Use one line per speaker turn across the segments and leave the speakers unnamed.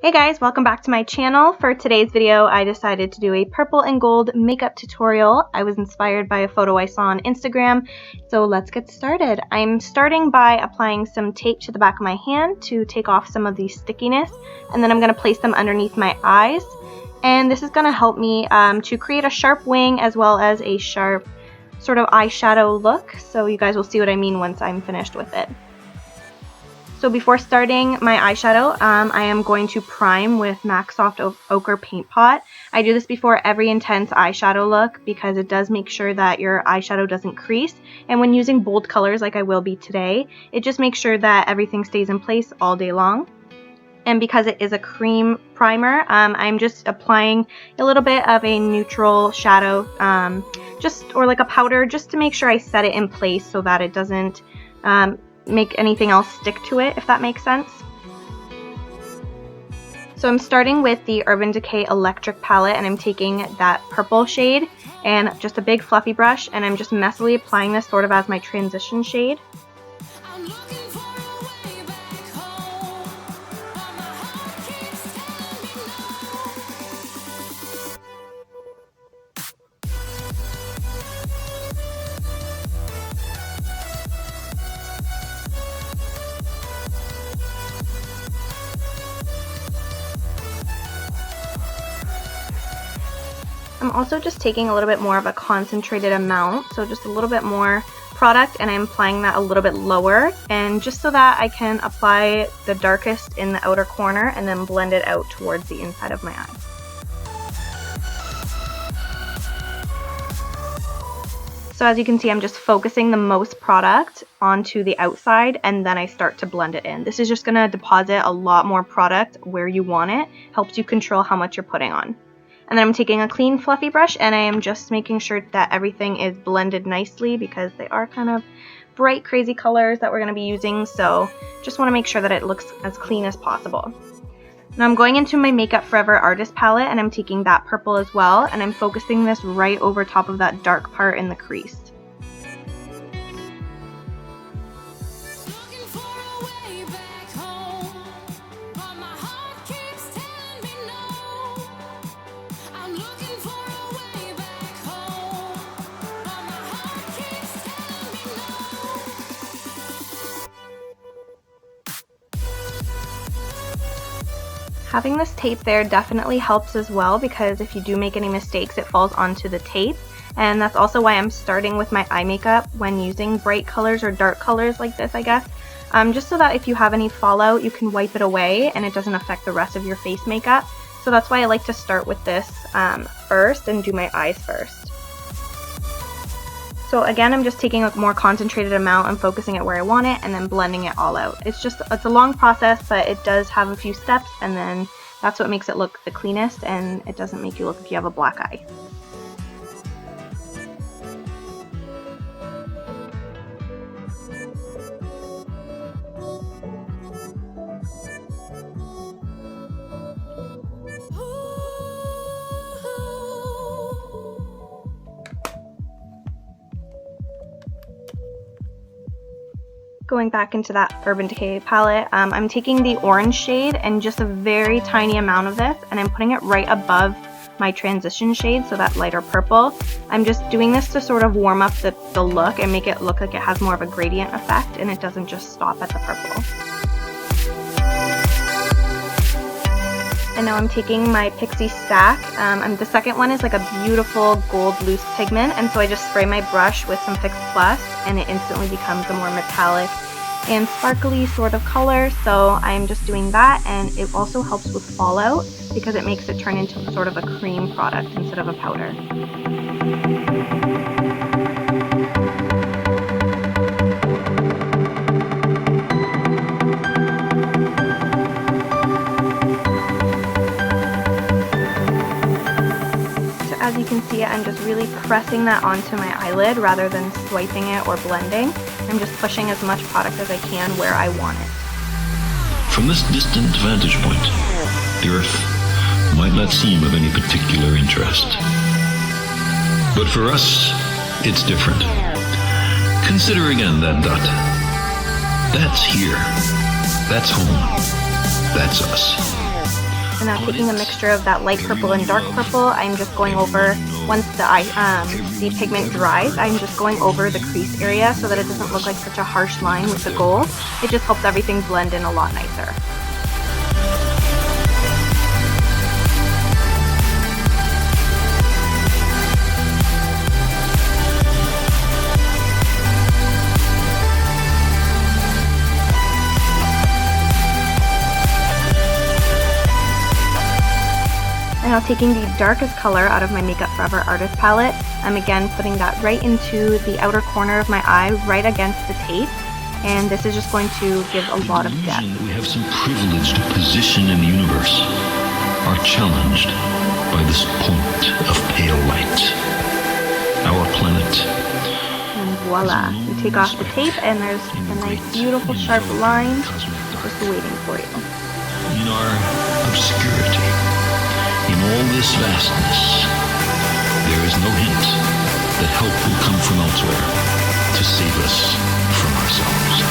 Hey guys, welcome back to my channel. For today's video, I decided to do a purple and gold makeup tutorial. I was inspired by a photo I saw on Instagram, so let's get started. I'm starting by applying some tape to the back of my hand to take off some of the stickiness, and then I'm going to place them underneath my eyes. And this is going to help me to create a sharp wing as well as a sharp sort of eyeshadow look, so you guys will see what I mean once I'm finished with it. So before starting my eyeshadow, I am going to prime with MAC Soft Ochre Paint Pot. I do this before every intense eyeshadow look because it does make sure that your eyeshadow doesn't crease. And when using bold colors like I will be today, it just makes sure that everything stays in place all day long. And because it is a cream primer, I'm just applying a little bit of a neutral shadow, or like a powder, just to make sure I set it in place so that it doesn't make anything else stick to it, if that makes sense. So I'm starting with the Urban Decay Electric palette, and I'm taking that purple shade and just a big fluffy brush, and I'm just messily applying this sort of as my transition shade. I'm also just taking a little bit more of a concentrated amount, so just a little bit more product, and I'm applying that a little bit lower, and just so that I can apply the darkest in the outer corner and then blend it out towards the inside of my eye. So as you can see, I'm just focusing the most product onto the outside, and then I start to blend it in. This is just going to deposit a lot more product where you want it, helps you control how much you're putting on. And then I'm taking a clean fluffy brush, and I am just making sure that everything is blended nicely because they are kind of bright, crazy colors that we're going to be using, so just want to make sure that it looks as clean as possible. Now I'm going into my Makeup Forever Artist palette, and I'm taking that purple as well, and I'm focusing this right over top of that dark part in the crease. Having this tape there definitely helps as well, because if you do make any mistakes, it falls onto the tape. And that's also why I'm starting with my eye makeup when using bright colors or dark colors like this, I guess. Just so that if you have any fallout, you can wipe it away and it doesn't affect the rest of your face makeup. So that's why I like to start with this first and do my eyes first. So again, I'm just taking a more concentrated amount and focusing it where I want it and then blending it all out. It's a long process, but it does have a few steps, and then that's what makes it look the cleanest, and it doesn't make you look like you have a black eye. Going back into that Urban Decay palette, I'm taking the orange shade and just a very tiny amount of this, and I'm putting it right above my transition shade, so that lighter purple. I'm just doing this to sort of warm up the look and make it look like it has more of a gradient effect, and it doesn't just stop at the purple. And now I'm taking my Pixie Stack. The second one is like a beautiful gold loose pigment, and so I just spray my brush with some Fix Plus, and it instantly becomes a more metallic and sparkly sort of color. So I'm just doing that, and it also helps with fallout because it makes it turn into sort of a cream product instead of a powder. As you can see, I'm just really pressing that onto my eyelid rather than swiping it or blending. I'm just pushing as much product as I can where I want it.
From this distant vantage point, the Earth might not seem of any particular interest. But for us, it's different. Consider again that dot. That's here. That's home. That's us.
So now taking a mixture of that light purple and dark purple, I'm just going over, once the pigment dries, I'm just going over the crease area so that it doesn't look like such a harsh line with the gold. It just helps everything blend in a lot nicer. And now taking the darkest color out of my Makeup Forever Artist palette, I'm again putting that right into the outer corner of my eye, right against the tape. And this is just going to give a lot of depth.
We have some privileged position in the universe are challenged by this point of pale light. Our planet.
And voila, you take off the tape and there's a nice beautiful sharp line just waiting for you.
In our obscurity, in all this vastness, there is no hint that help will come from elsewhere to save us from ourselves.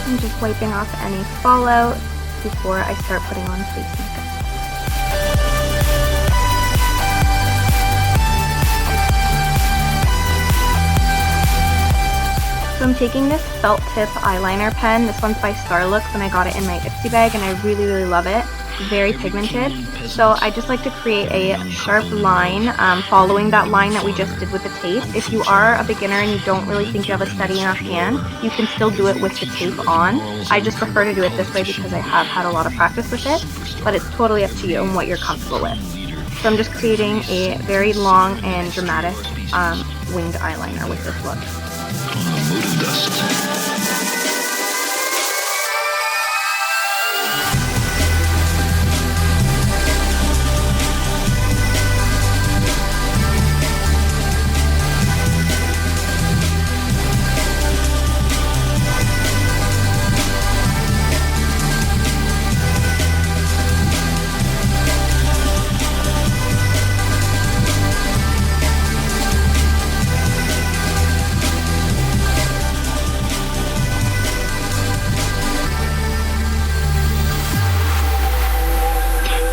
I'm just wiping off any fallout before I start putting on face makeup. So I'm taking this felt tip eyeliner pen. This one's by Starlooks and I got it in my Ipsy bag and I really, really love it. It's very pigmented. So I just like to create a sharp line following that line that we just did with the tape. If you are a beginner and you don't really think you have a steady enough hand, you can still do it with the tape on. I just prefer to do it this way because I have had a lot of practice with it, but it's totally up to you and what you're comfortable with. So I'm just creating a very long and dramatic winged eyeliner with this look.
Mote of dust.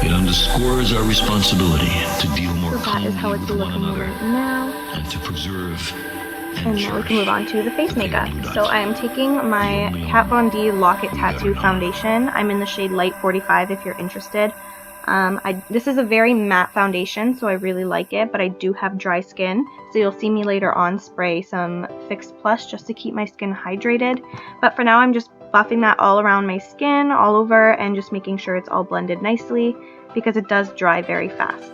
It underscores our responsibility to deal more calmly with one another and to preserve
and now we can move on to the face makeup. So I am taking my Kat Von D Lock-It Tattoo foundation. I'm in the shade Light 45 if you're interested. This is a very matte foundation, so I really like it, but I do have dry skin, so you'll see me later on spray some Fix Plus just to keep my skin hydrated. But for now, I'm just buffing that all around my skin, all over, and just making sure it's all blended nicely because it does dry very fast.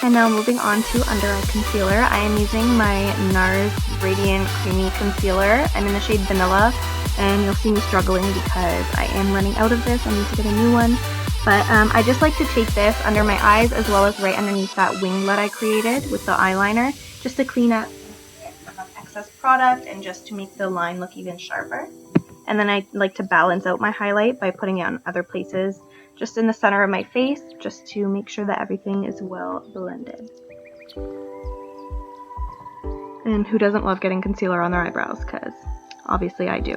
And now moving on to under eye concealer, I am using my NARS Radiant Creamy Concealer. I'm in the shade Vanilla, and you'll see me struggling because I am running out of this. I need to get a new one. But I just like to take this under my eyes as well as right underneath that winglet I created with the eyeliner, just to clean up excess product and just to make the line look even sharper. And then I like to balance out my highlight by putting it on other places, just in the center of my face, just to make sure that everything is well blended. And who doesn't love getting concealer on their eyebrows? Because obviously I do.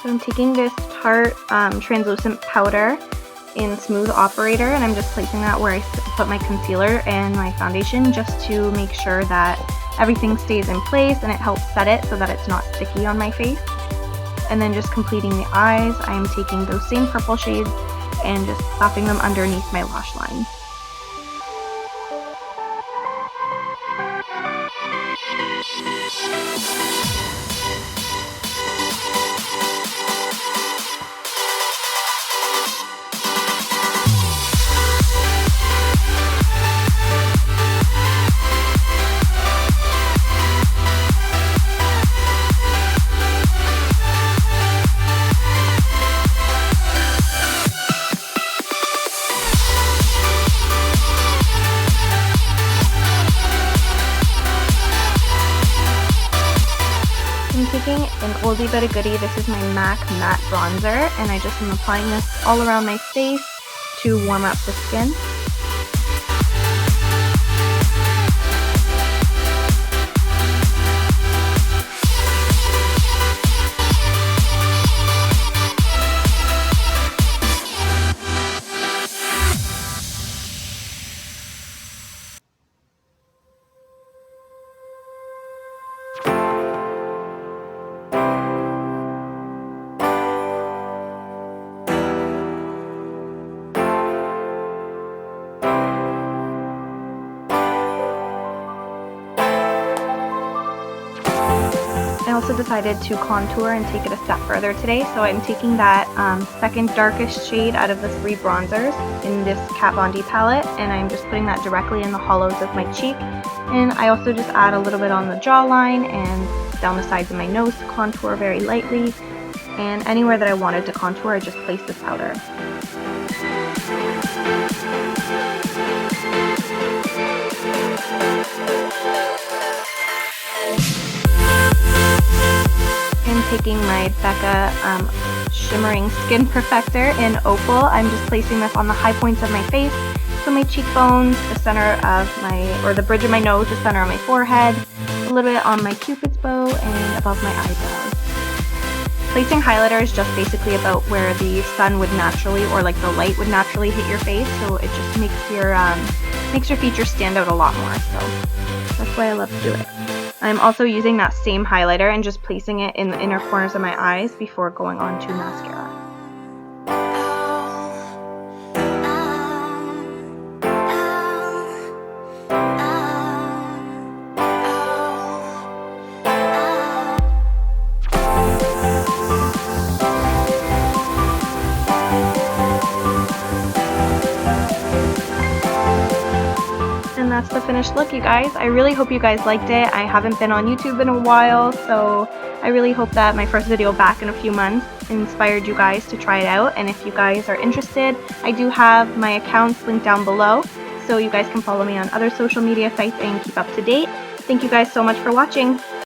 So I'm taking this Tarte translucent powder in Smooth Operator, and I'm just placing that where I put my concealer and my foundation, just to make sure that everything stays in place and it helps set it so that it's not sticky on my face. And then just completing the eyes, I am taking those same purple shades and just slapping them underneath my lash line. I'm taking an oldie but a goodie. This is my MAC Matte Bronzer, and I just am applying this all around my face to warm up the skin. I also decided to contour and take it a step further today, so I'm taking that second darkest shade out of the 3 bronzers in this Kat Von D palette, and I'm just putting that directly in the hollows of my cheek. And I also just add a little bit on the jawline and down the sides of my nose to contour very lightly, and anywhere that I wanted to contour I just placed this powder. Taking my Becca Shimmering Skin Perfector in Opal. I'm just placing this on the high points of my face, so my cheekbones, the center of the bridge of my nose, the center of my forehead, a little bit on my cupid's bow, and above my eyebrows. Placing highlighter is just basically about where the sun would naturally, or like the light would naturally hit your face, so it just makes your features stand out a lot more, so that's why I love to do it. I'm also using that same highlighter and just placing it in the inner corners of my eyes before going on to mascara. And that's the finished look, you guys. I really hope you guys liked it. I haven't been on YouTube in a while, so I really hope that my first video back in a few months inspired you guys to try it out. And if you guys are interested, I do have my accounts linked down below, so you guys can follow me on other social media sites and keep up to date. Thank you guys so much for watching.